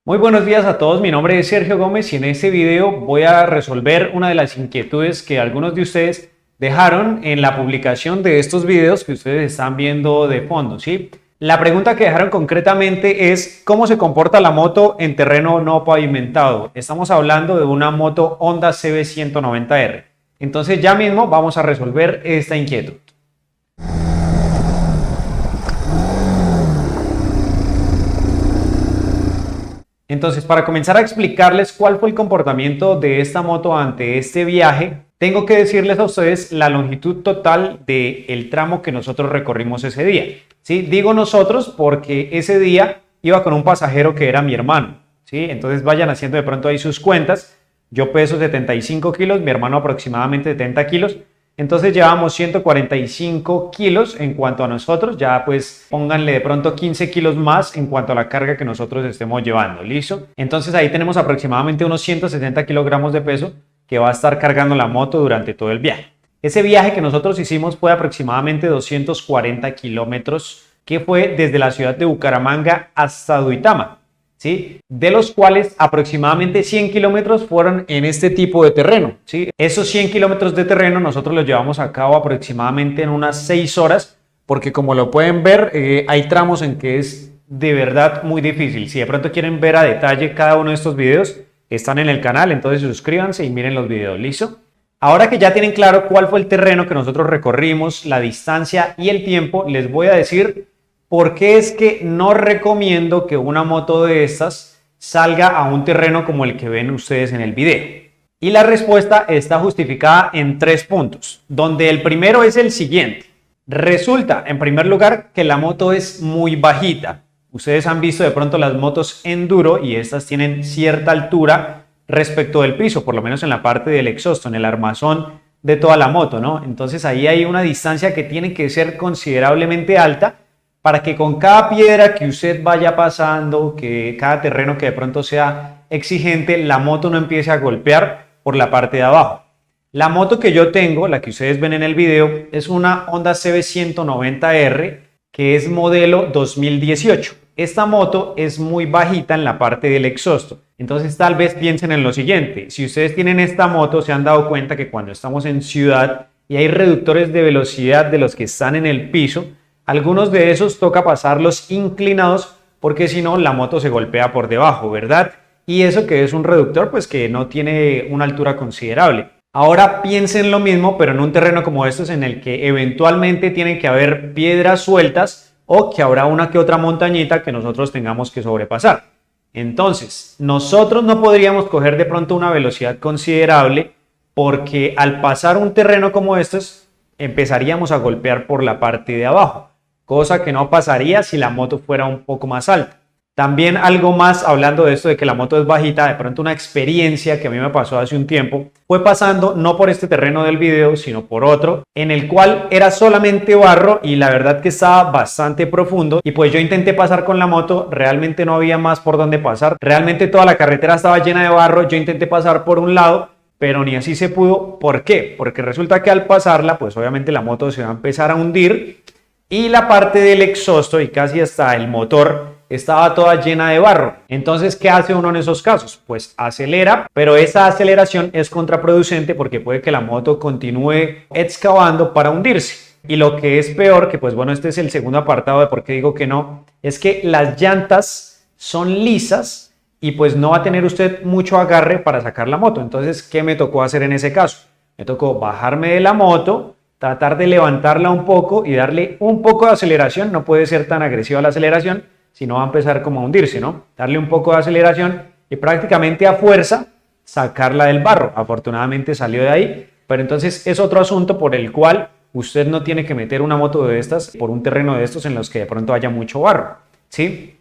Muy buenos días a todos, mi nombre es Sergio Gómez y en este video voy a resolver una de las inquietudes que algunos de ustedes dejaron en la publicación de estos videos que ustedes están viendo de fondo, ¿sí? La pregunta que dejaron concretamente es ¿cómo se comporta la moto en terreno no pavimentado? Estamos hablando de una moto Honda CB190R. Entonces ya mismo vamos a resolver esta inquietud. Entonces, para comenzar a explicarles cuál fue el comportamiento de esta moto ante este viaje, tengo que decirles a ustedes la longitud total del tramo que nosotros recorrimos ese día. ¿Sí? Digo nosotros porque ese día iba con un pasajero que era mi hermano. ¿Sí? Entonces vayan haciendo de pronto ahí sus cuentas. Yo peso 75 kilos, mi hermano aproximadamente 70 kilos. Entonces llevamos 145 kilos en cuanto a nosotros, ya pues pónganle de pronto 15 kilos más en cuanto a la carga que nosotros estemos llevando, ¿listo? Entonces ahí tenemos aproximadamente unos 160 kilogramos de peso que va a estar cargando la moto durante todo el viaje. Ese viaje que nosotros hicimos fue aproximadamente 240 kilómetros, que fue desde la ciudad de Bucaramanga hasta Duitama. ¿Sí? De los cuales aproximadamente 100 kilómetros fueron en este tipo de terreno. ¿Sí? Esos 100 kilómetros de terreno nosotros los llevamos a cabo aproximadamente en unas 6 horas, porque como lo pueden ver, hay tramos en que es de verdad muy difícil. Si de pronto quieren ver a detalle cada uno de estos videos, están en el canal, entonces suscríbanse y miren los videos, ¿listo? Ahora que ya tienen claro cuál fue el terreno que nosotros recorrimos, la distancia y el tiempo, les voy a decir ¿por qué es que no recomiendo que una moto de estas salga a un terreno como el que ven ustedes en el video? Y la respuesta está justificada en 3 puntos, donde el primero es el siguiente. Resulta, en primer lugar, que la moto es muy bajita. Ustedes han visto de pronto las motos enduro y estas tienen cierta altura respecto del piso, por lo menos en la parte del exhausto, en el armazón de toda la moto, ¿no? Entonces ahí hay una distancia que tiene que ser considerablemente alta para que con cada piedra que usted vaya pasando, que cada terreno que de pronto sea exigente, la moto no empiece a golpear por la parte de abajo. La moto que yo tengo, la que ustedes ven en el video, es una Honda CB190R, que es modelo 2018. Esta moto es muy bajita en la parte del exhausto. Entonces tal vez piensen en lo siguiente, si ustedes tienen esta moto, se han dado cuenta que cuando estamos en ciudad y hay reductores de velocidad de los que están en el piso, algunos de esos toca pasarlos inclinados porque si no la moto se golpea por debajo, ¿verdad? Y eso que es un reductor pues que no tiene una altura considerable. Ahora piensen lo mismo pero en un terreno como estos en el que eventualmente tienen que haber piedras sueltas o que habrá una que otra montañita que nosotros tengamos que sobrepasar. Entonces, nosotros no podríamos coger de pronto una velocidad considerable porque al pasar un terreno como estos empezaríamos a golpear por la parte de abajo, cosa que no pasaría si la moto fuera un poco más alta. También algo más hablando de esto de que la moto es bajita, de pronto una experiencia que a mí me pasó hace un tiempo, fue pasando no por este terreno del video, sino por otro, en el cual era solamente barro y la verdad que estaba bastante profundo y pues yo intenté pasar con la moto, realmente no había más por donde pasar, realmente toda la carretera estaba llena de barro, yo intenté pasar por un lado, pero ni así se pudo. ¿Por qué? Porque resulta que al pasarla, pues obviamente la moto se va a empezar a hundir y la parte del exhausto y casi hasta el motor estaba toda llena de barro. Entonces, ¿qué hace uno en esos casos? Pues acelera, pero esa aceleración es contraproducente porque puede que la moto continúe excavando para hundirse. Y lo que es peor, que pues bueno, este es el segundo apartado de por qué digo que no, es que las llantas son lisas y pues no va a tener usted mucho agarre para sacar la moto. Entonces, ¿qué me tocó hacer en ese caso? Me tocó bajarme de la moto, tratar de levantarla un poco y darle un poco de aceleración. No puede ser tan agresiva la aceleración, si no va a empezar como a hundirse, ¿no? Darle un poco de aceleración y prácticamente a fuerza sacarla del barro. Afortunadamente salió de ahí, pero entonces es otro asunto por el cual usted no tiene que meter una moto de estas por un terreno de estos en los que de pronto haya mucho barro, ¿sí?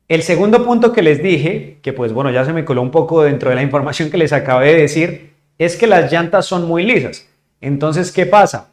El segundo punto que les dije, que pues bueno, ya se me coló un poco dentro de la información que les acabé de decir, es que las llantas son muy lisas. Entonces, ¿qué pasa?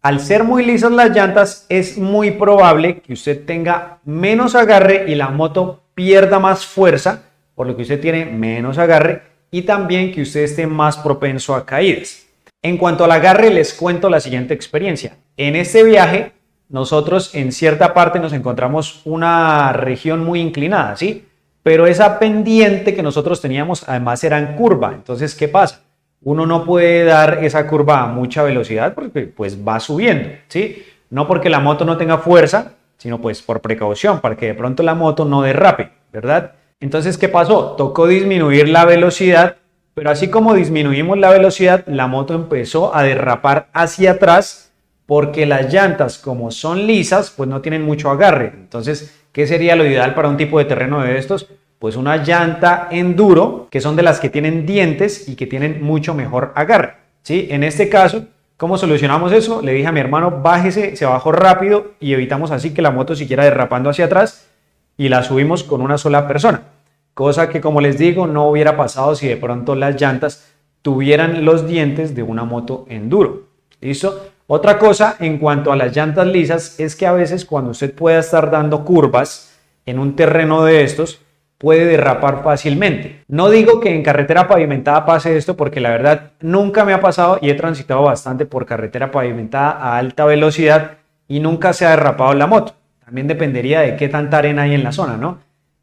Al ser muy lisas las llantas, es muy probable que usted tenga menos agarre y la moto pierda más fuerza, por lo que usted tiene menos agarre y también que usted esté más propenso a caídas. En cuanto al agarre, les cuento la siguiente experiencia. En este viaje, nosotros en cierta parte nos encontramos una región muy inclinada, ¿sí? pero esa pendiente que nosotros teníamos además era en curva. Entonces, ¿qué pasa? Uno no puede dar esa curva a mucha velocidad porque pues va subiendo, ¿sí? No porque la moto no tenga fuerza, sino pues por precaución, para que de pronto la moto no derrape, ¿verdad? Entonces, ¿qué pasó? Tocó disminuir la velocidad, pero así como disminuimos la velocidad, la moto empezó a derrapar hacia atrás porque las llantas, como son lisas, pues no tienen mucho agarre. Entonces, ¿qué sería lo ideal para un tipo de terreno de estos? Pues una llanta enduro, que son de las que tienen dientes y que tienen mucho mejor agarre, ¿sí? En este caso, ¿cómo solucionamos eso? Le dije a mi hermano, bájese, se bajó rápido y evitamos así que la moto siguiera derrapando hacia atrás y la subimos con una sola persona. Cosa que, como les digo, no hubiera pasado si de pronto las llantas tuvieran los dientes de una moto enduro. ¿Listo? Otra cosa en cuanto a las llantas lisas es que a veces cuando usted pueda estar dando curvas en un terreno de estos, puede derrapar fácilmente. No digo que en carretera pavimentada pase esto porque la verdad nunca me ha pasado y he transitado bastante por carretera pavimentada a alta velocidad y nunca se ha derrapado la moto. También dependería de qué tanta arena hay en la zona, ¿no?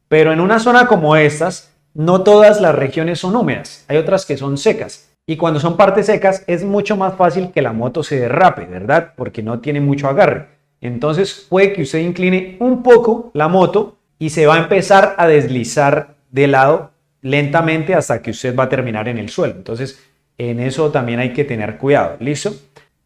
Pero en una zona como estas, no todas las regiones son húmedas, hay otras que son secas. Y cuando son partes secas es mucho más fácil que la moto se derrape, ¿verdad? Porque no tiene mucho agarre. Entonces puede que usted incline un poco la moto y se va a empezar a deslizar de lado lentamente hasta que usted va a terminar en el suelo. Entonces en eso también hay que tener cuidado, ¿listo?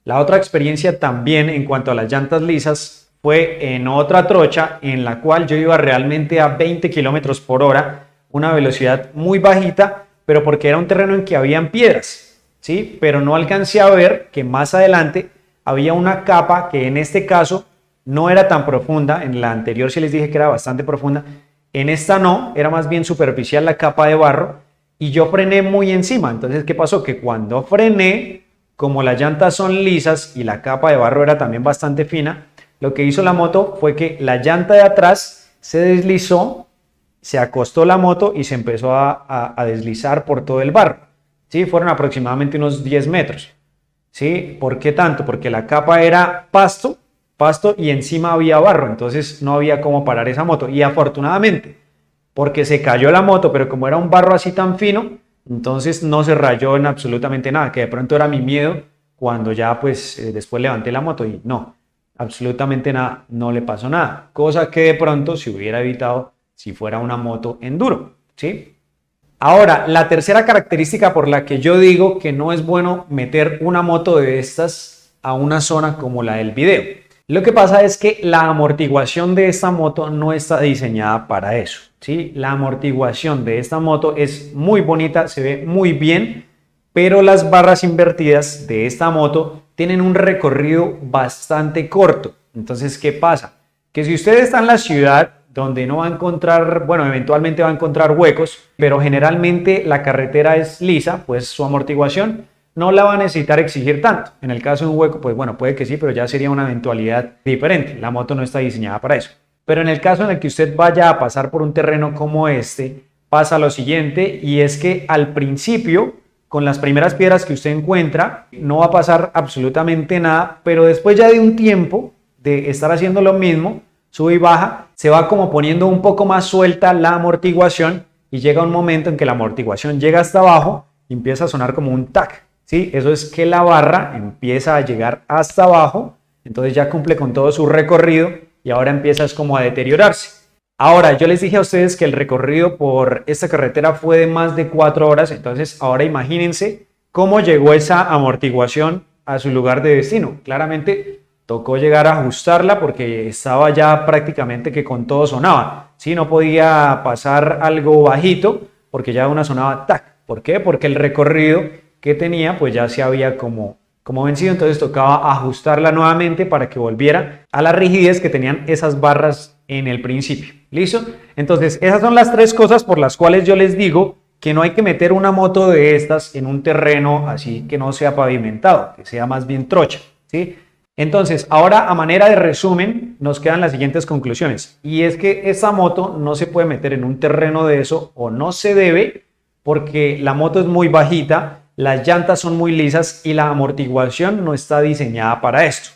La otra experiencia también en cuanto a las llantas lisas fue en otra trocha en la cual yo iba realmente a 20 kilómetros por hora, una velocidad muy bajita, pero porque era un terreno en que habían piedras, ¿sí? Pero no alcancé a ver que más adelante había una capa que en este caso no era tan profunda. En la anterior sí les dije que era bastante profunda, en esta no, era más bien superficial la capa de barro y yo frené muy encima. Entonces, ¿qué pasó? Que cuando frené, como las llantas son lisas y la capa de barro era también bastante fina, lo que hizo la moto fue que la llanta de atrás se deslizó, se acostó la moto y se empezó a deslizar por todo el barro, ¿sí? Fueron aproximadamente unos 10 metros, ¿sí? ¿Por qué tanto? Porque la capa era pasto y encima había barro, entonces no había cómo parar esa moto. Y afortunadamente, porque se cayó la moto, pero como era un barro así tan fino, entonces no se rayó en absolutamente nada, que de pronto era mi miedo cuando ya pues después levanté la moto y no, absolutamente nada, no le pasó nada, cosa que de pronto se hubiera evitado si fuera una moto enduro, ¿sí? Ahora, la tercera característica por la que yo digo que no es bueno meter una moto de estas a una zona como la del video. Lo que pasa es que la amortiguación de esta moto no está diseñada para eso, ¿sí? La amortiguación de esta moto es muy bonita, se ve muy bien, pero las barras invertidas de esta moto tienen un recorrido bastante corto. Entonces, ¿qué pasa? Que si usted está en la ciudad donde no va a encontrar, bueno, eventualmente va a encontrar huecos, pero generalmente la carretera es lisa, pues su amortiguación no la va a necesitar exigir tanto. En el caso de un hueco, pues bueno, puede que sí, pero ya sería una eventualidad diferente. La moto no está diseñada para eso. Pero en el caso en el que usted vaya a pasar por un terreno como este, pasa lo siguiente, y es que al principio, con las primeras piedras que usted encuentra, no va a pasar absolutamente nada, pero después ya de un tiempo de estar haciendo lo mismo, sube y baja, se va como poniendo un poco más suelta la amortiguación y llega un momento en que la amortiguación llega hasta abajo y empieza a sonar como un tac, ¿sí? Eso es que la barra empieza a llegar hasta abajo, entonces ya cumple con todo su recorrido y ahora empieza como a deteriorarse. Ahora, yo les dije a ustedes que el recorrido por esta carretera fue de más de 4 horas, entonces ahora imagínense cómo llegó esa amortiguación a su lugar de destino. Claramente tocó llegar a ajustarla porque estaba ya prácticamente que con todo sonaba. Sí, no podía pasar algo bajito porque ya una sonaba tac. ¿Por qué? Porque el recorrido que tenía pues ya se había como vencido, entonces tocaba ajustarla nuevamente para que volviera a la rigidez que tenían esas barras en el principio. ¿Listo? Entonces esas son las 3 cosas por las cuales yo les digo que no hay que meter una moto de estas en un terreno así que no sea pavimentado, que sea más bien trocha, ¿sí? Entonces, ahora a manera de resumen, nos quedan las siguientes conclusiones. Y es que esta moto no se puede meter en un terreno de eso, o no se debe, porque la moto es muy bajita, las llantas son muy lisas y la amortiguación no está diseñada para esto.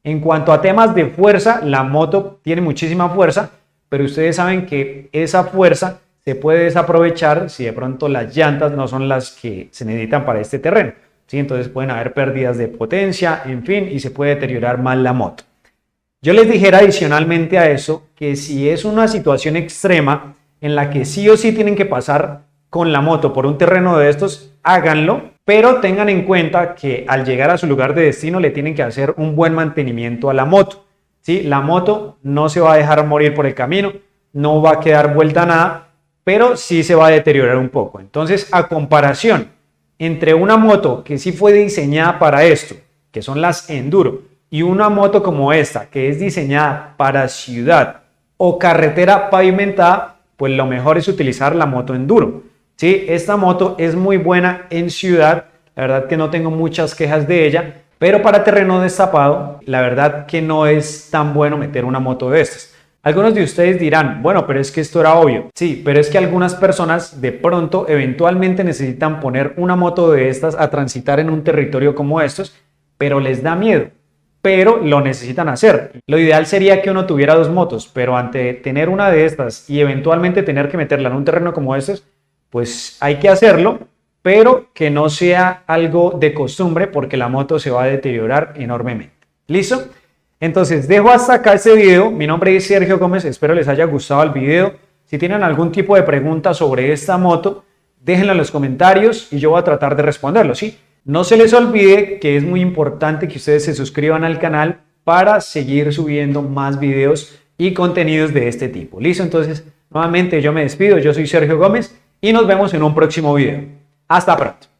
En cuanto a temas de fuerza, la moto tiene muchísima fuerza, pero ustedes saben que esa fuerza se puede desaprovechar si de pronto las llantas no son las que se necesitan para este terreno, ¿sí? Entonces pueden haber pérdidas de potencia, en fin, y se puede deteriorar más la moto. Yo les dijera adicionalmente a eso que si es una situación extrema en la que sí o sí tienen que pasar con la moto por un terreno de estos, háganlo, pero tengan en cuenta que al llegar a su lugar de destino le tienen que hacer un buen mantenimiento a la moto, ¿sí? La moto no se va a dejar morir por el camino, no va a quedar vuelta a nada, pero sí se va a deteriorar un poco. Entonces, a comparación entre una moto que sí fue diseñada para esto, que son las enduro, y una moto como esta, que es diseñada para ciudad o carretera pavimentada, pues lo mejor es utilizar la moto enduro. Sí, esta moto es muy buena en ciudad, la verdad que no tengo muchas quejas de ella, pero para terreno destapado, la verdad que no es tan bueno meter una moto de estas. Algunos de ustedes dirán, bueno, pero es que esto era obvio. Sí, pero es que algunas personas de pronto eventualmente necesitan poner una moto de estas a transitar en un territorio como estos, pero les da miedo, pero lo necesitan hacer. Lo ideal sería que uno tuviera dos motos, pero ante tener una de estas y eventualmente tener que meterla en un terreno como estos, pues hay que hacerlo, pero que no sea algo de costumbre porque la moto se va a deteriorar enormemente. ¿Listo? Entonces dejo hasta acá este video. Mi nombre es Sergio Gómez, espero les haya gustado el video. Si tienen algún tipo de pregunta sobre esta moto, déjenla en los comentarios y yo voy a tratar de responderlo, ¿sí? No se les olvide que es muy importante que ustedes se suscriban al canal para seguir subiendo más videos y contenidos de este tipo. ¿Listo? Entonces, nuevamente yo me despido, yo soy Sergio Gómez y nos vemos en un próximo video. Hasta pronto.